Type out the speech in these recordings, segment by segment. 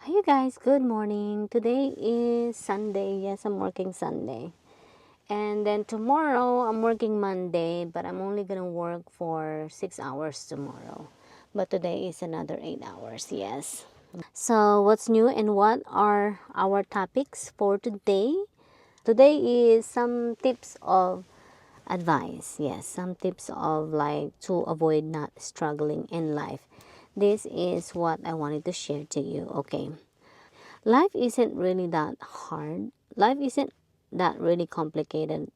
Hi you guys, good morning. Today is Sunday. Yes, I'm working Sunday. And then tomorrow I'm working Monday, but I'm only gonna work for 6 hours tomorrow. But today is another 8 hours, yes. So what's new and what are our topics for today? Today is some tips of advice. Yes, some tips of like to avoid not struggling in life. This is what I wanted to share to you. Okay. Life isn't really that hard. Life isn't that really complicated,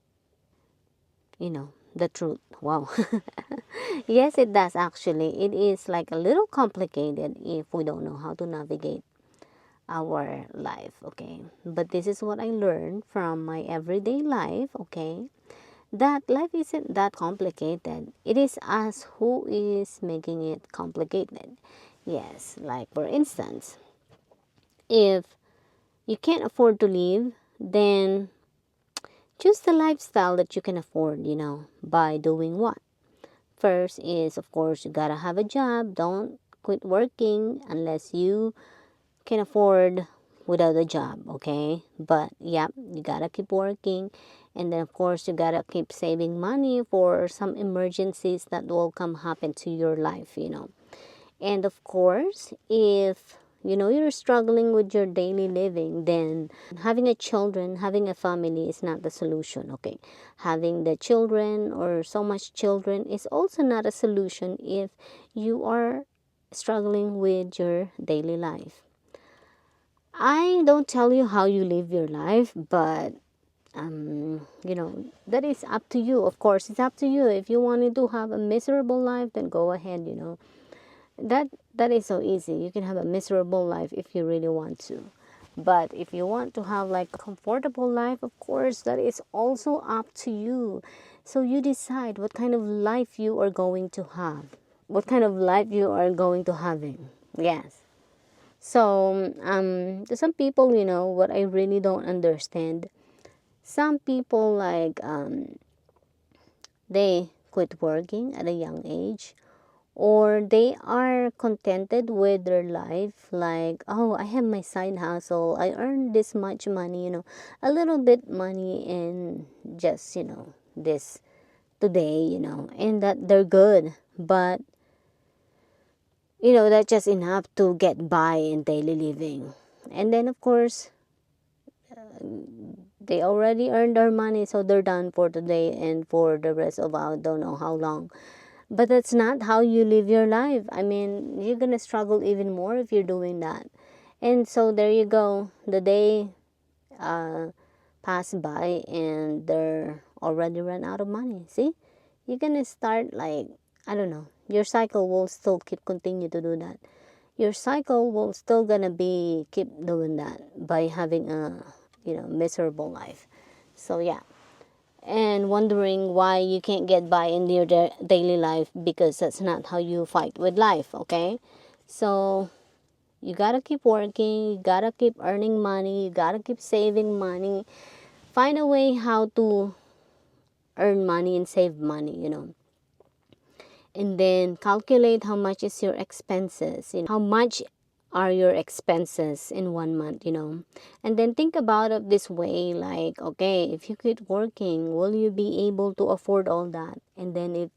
the truth. Wow. Yes, it does actually. It is like a little complicated if we don't know how to navigate our life, okay? But this is what I learned from my everyday life, okay? That life isn't that complicated. It is us who is making it complicated. Yes, like for instance, if you can't afford to live, then choose the lifestyle that you can afford, by doing what? First is, of course, you gotta have a job. Don't quit working unless you can afford without a job, okay? But, yeah, you gotta keep working. And then, of course, you gotta keep saving money for some emergencies that will come happen to your life. And of course, if you're struggling with your daily living, then having a children, having a family is not the solution, okay? Having the children or so much children is also not a solution if you are struggling with your daily life. I don't tell you how you live your life, but that is up to you. Of course, it's up to you. If you wanted to have a miserable life, then go ahead. That is so easy. You can have a miserable life if you really want to. But if you want to have like a comfortable life, of course, that is also up to you. So you decide what kind of life you are going to have. What kind of life you are going to having. Yes. So, to some people, what I really don't understand, some people like, they quit working at a young age, or they are contented with their life, like, oh, I have my side hustle, I earn this much money, a little bit money, and just this today, and that they're good. But that's just enough to get by in daily living. And then of course they already earned their money, so they're done for today and for the rest of I don't know how long. But that's not how you live your life. I mean, you're gonna struggle even more if you're doing that. And so there you go. The day pass by and they're already run out of money. See, you're gonna start like, I don't know. Your cycle will still keep continue to do that. Your cycle will still gonna be keep doing that by having a miserable life. So yeah, and wondering why you can't get by in your daily life, because that's not how you fight with life, okay? So you gotta keep working, you gotta keep earning money, you gotta keep saving money. Find a way how to earn money and save money. And then calculate how much is your expenses, how much are your expenses in 1 month. And then think about it this way, like, okay, if you quit working, will you be able to afford all that? And then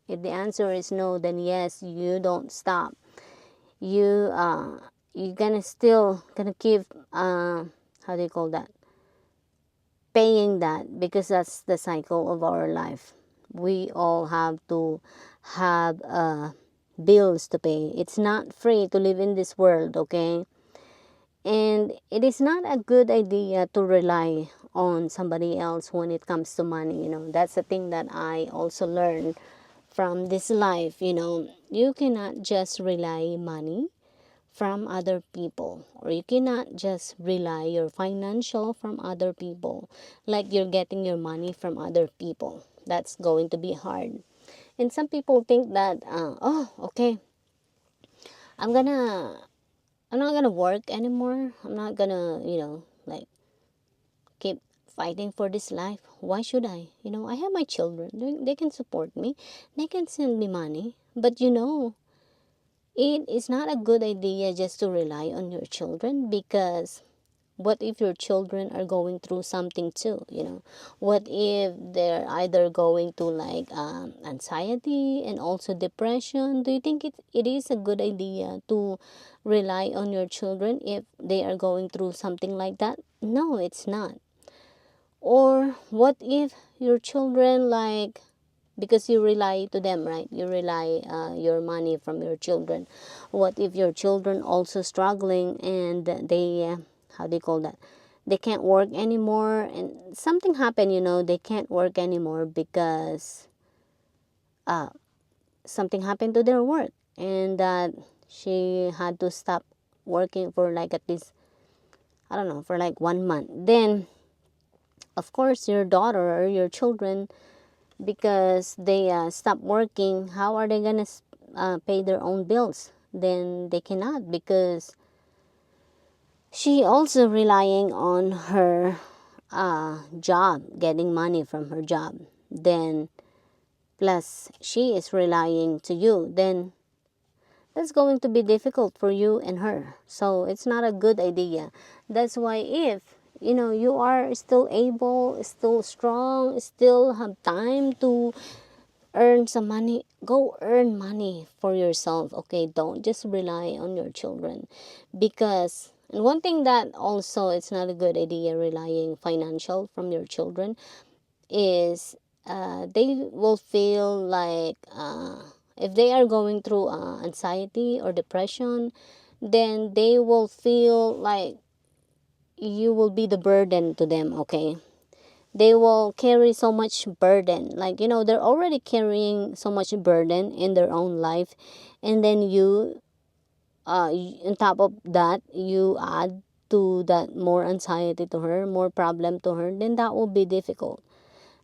if the answer is no, then yes, you don't stop. You gonna still gonna keep how do you call that, paying that, because that's the cycle of our life. We all have to have bills to pay. It's not free to live in this world, okay? And it is not a good idea to rely on somebody else when it comes to money. That's the thing that I also learned from this life. You cannot just rely money from other people, or you cannot just rely your financial from other people, like you're getting your money from other people. That's going to be hard. And some people think that oh, okay, i'm gonna I'm not gonna work anymore. I'm not gonna like keep fighting for this life. Why should I have my children. They can support me, they can send me money. But it is not a good idea just to rely on your children, because what if your children are going through something too, what if they're either going to like anxiety and also depression? Do you think it is a good idea to rely on your children if they are going through something like that? No, it's not. Or what if your children, like, because you rely to them, right? You rely your money from your children. What if your children also struggling and they how do you call that, they can't work anymore, and something happened, they can't work anymore because something happened to their work, and that she had to stop working for like at least, I don't know, for like 1 month. Then of course your daughter or your children, because they stop working, how are they gonna pay their own bills? Then they cannot, because she also relying on her job, getting money from her job. Then plus she is relying to you. Then that's going to be difficult for you and her. So it's not a good idea. That's why if you are still able, still strong, still have time to earn some money, go earn money for yourself, okay? Don't just rely on your children. Because, and one thing that also it's not a good idea relying financial from your children is they will feel like if they are going through anxiety or depression, then they will feel like you will be the burden to them, okay? They will carry so much burden, like they're already carrying so much burden in their own life, and then you on top of that you add to that more anxiety to her, more problem to her, then that will be difficult.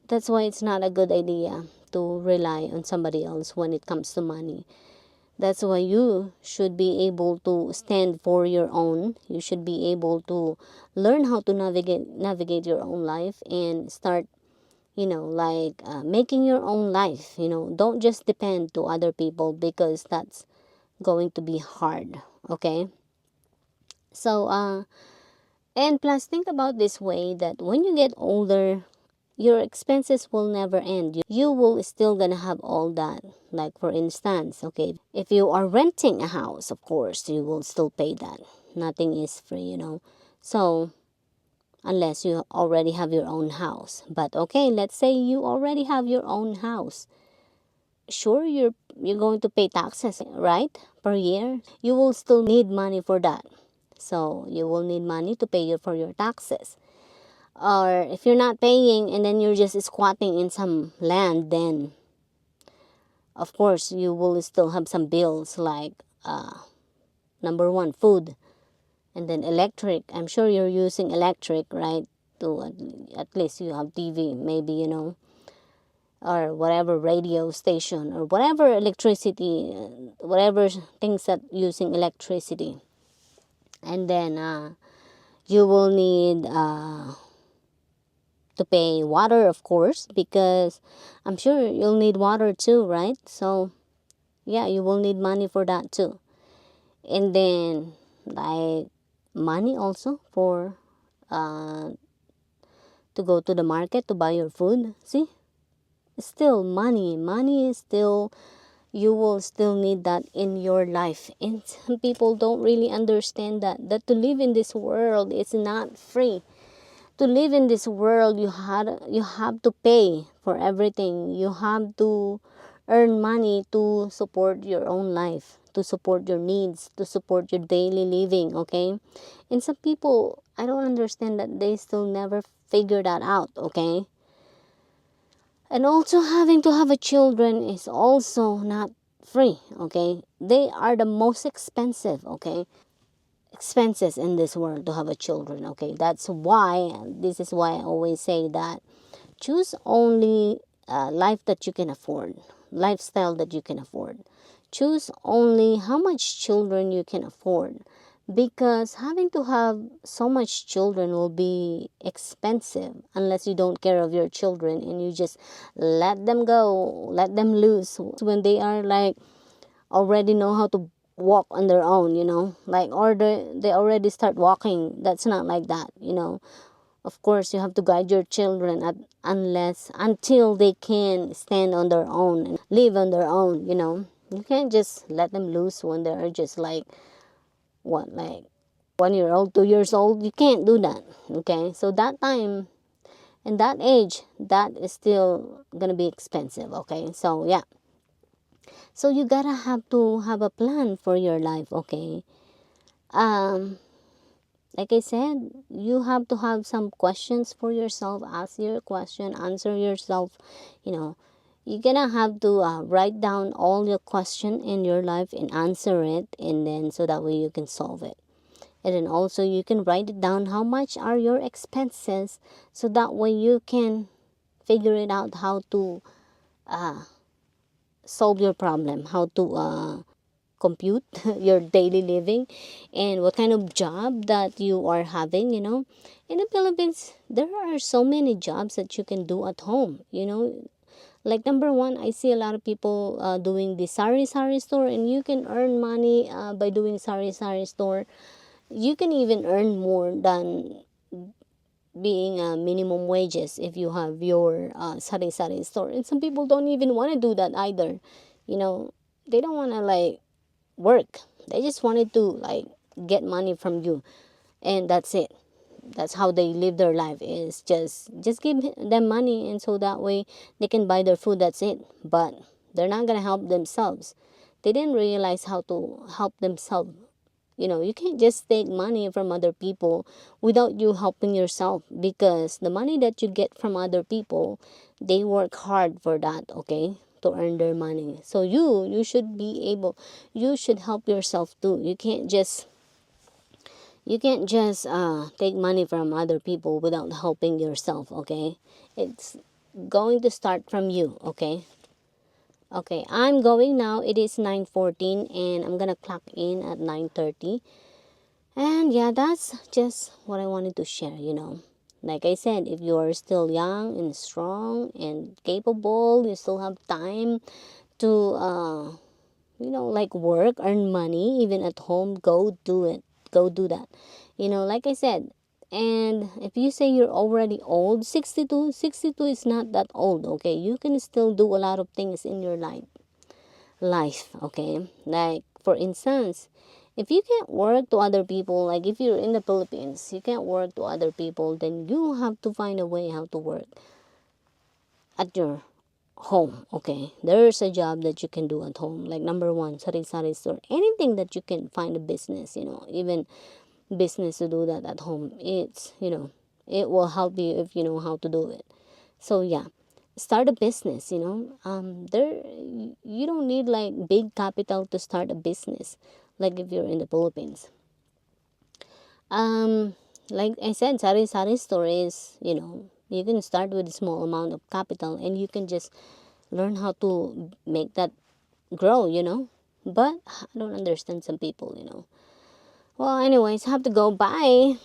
That's why it's not a good idea to rely on somebody else when it comes to money. That's why you should be able to stand for your own. You should be able to learn how to navigate your own life and start like making your own life. Don't just depend to other people, because that's going to be hard, okay? So and plus, think about this way, that when you get older, your expenses will never end. You will still gonna have all that. Like for instance, okay, if you are renting a house, of course you will still pay that. Nothing is free. So unless you already have your own house. But okay, let's say you already have your own house. Sure, you're going to pay taxes, right? Per year. You will still need money for that. So you will need money to pay for your taxes. Or if you're not paying and then you're just squatting in some land, then of course you will still have some bills, like number one, food, and then electric. I'm sure you're using electric, right? To at least you have TV, maybe, or whatever radio station, or whatever electricity, whatever things that using electricity. And then you will need to pay water, of course, because I'm sure you'll need water too, right? So yeah, you will need money for that too. And then like money also for to go to the market to buy your food. See, still money is still, you will still need that in your life. And some people don't really understand that to live in this world is not free. To live in this world, you have to pay for everything. You have to earn money to support your own life, to support your needs, to support your daily living, okay? And some people, I don't understand that they still never figure that out, okay? And also having to have a children is also not free, okay? They are the most expensive, okay? Expenses in this world to have a children, okay? That's why, this is why I always say that choose only life that you can afford, lifestyle that you can afford. Choose only how much children you can afford, because having to have so much children will be expensive unless you don't care of your children and you just let them go, let them loose when they are like already know how to walk on their own, like, or they already start walking. That's not like that. Of course, you have to guide your children until they can stand on their own and live on their own. You can't just let them loose when they're just like, what, like 1 year old, 2 years old. You can't do that. Okay, so that time and that age, that is still gonna be expensive. Okay, so yeah, so you gotta have to have a plan for your life. Okay, um like I said, you have to have some questions for yourself. Ask your question, answer yourself. you know you're gonna have to write down all your question in your life and answer it, and then so that way you can solve it. And then also you can write it down, how much are your expenses, so that way you can figure it out, how to solve your problem, how to compute your daily living, and what kind of job that you are having. In the Philippines, there are so many jobs that you can do at home. Like, number one, I see a lot of people doing the sari store, and you can earn money by doing sari store. You can even earn more than being minimum wages if you have your sari store. And some people don't even want to do that either. you know they don't want to like work. They just wanted to like get money from you, and that's it. That's how they live their life, is just give them money, and so that way they can buy their food. That's it. But they're not gonna help themselves. They didn't realize how to help themselves. You can't just take money from other people without you helping yourself, because the money that you get from other people, they work hard for that, okay, to earn their money. So you should be able, you should help yourself too. You can't just take money from other people without helping yourself, okay? It's going to start from you, okay? Okay, I'm going now. It is 9:14 and I'm gonna clock in at 9:30. And yeah, that's just what I wanted to share. Like I said, if you are still young and strong and capable, you still have time to, like, work, earn money, even at home, go do it. Go do that. Like I said, and if you say you're already old, 62 is not that old, okay? You can still do a lot of things in your life, okay? Like, for instance, if you can't work to other people, like if you're in the Philippines, you can't work to other people, then you have to find a way how to work at your home, okay? There's a job that you can do at home, like, number one, sari-sari store, anything that you can find a business, even business to do that at home. It will help you if you know how to do it. So yeah, start a business. There, you don't need like big capital to start a business, like if you're in the Philippines. Like I said, sari store is, you can start with a small amount of capital, and you can just learn how to make that grow. But I don't understand some people. Well, anyways, I have to go. Bye.